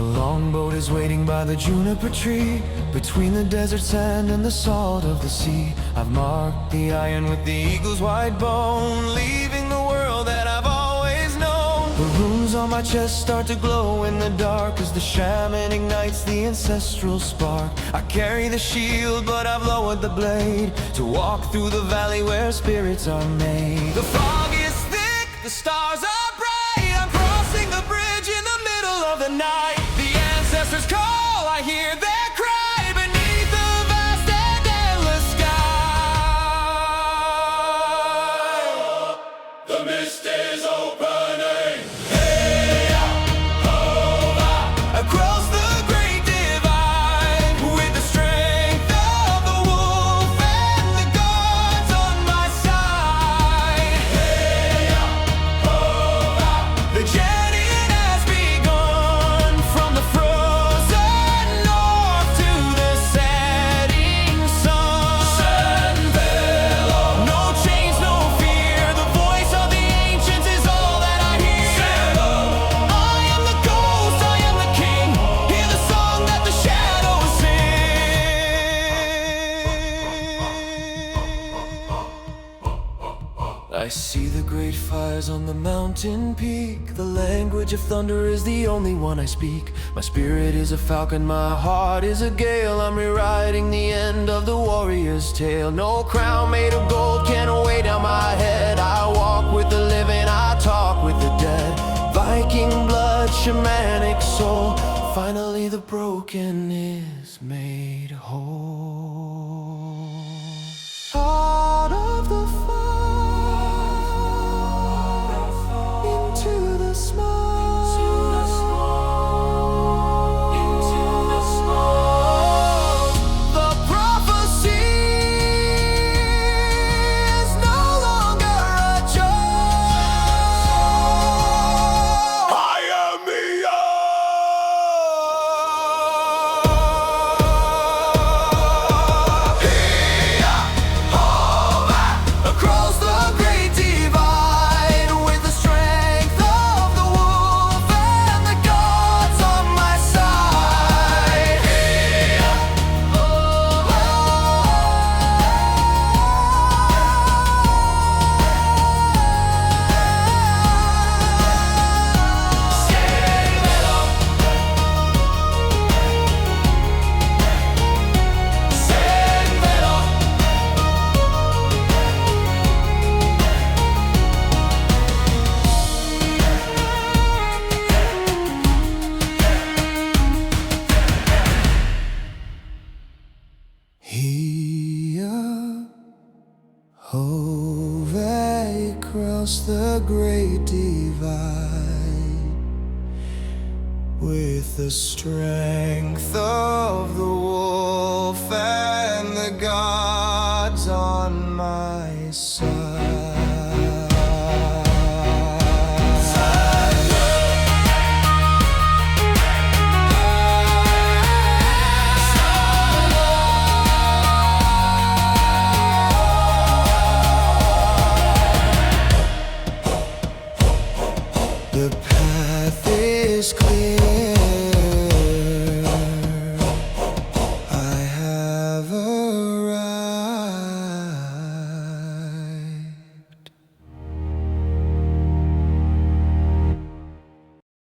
The longboat is waiting by the juniper tree, between the desert sand and the salt of the sea. I've marked the iron with the eagle's white bone, leaving the world that I've always known. The runes on my chest start to glow in the dark as the shaman ignites the ancestral spark. I carry the shield, but I've lowered the blade to walk through the valley where spirits are made. The fog is thick, the stars are bright. I'm crossing the bridge in the middle of the night. The ancestors call, I hear their cry beneath the vast and endless sky. The mist is opening. Hey, across the great divide, with the strength of the wolf and the gods on my side. Hey, the journey has begun, from the frozen north to the setting sun. Sén Velor, no chains, no fear. The voice of the ancients is all that I hear. I am the ghost, I am the king. Hear the song that the shadows sing. I see the great fires on the mountain peak. The language of thunder is the only one I speak. My spirit is a falcon, my heart is a gale. I'm rewriting the end of the warrior's tale. No crown made of gold can weigh down my head. I walk with the living, I talk with the dead. Viking blood, shamanic soul. Finally the broken is made whole. Out of the into the smoke, into the smoke. The prophecy is no longer a joke. I am the across the great divide, with the strength of the wolf and the gods on my side. Sén Velor, Sén Velor. Here, hove across the great divide, with the strength of the wolf and the gods on my side.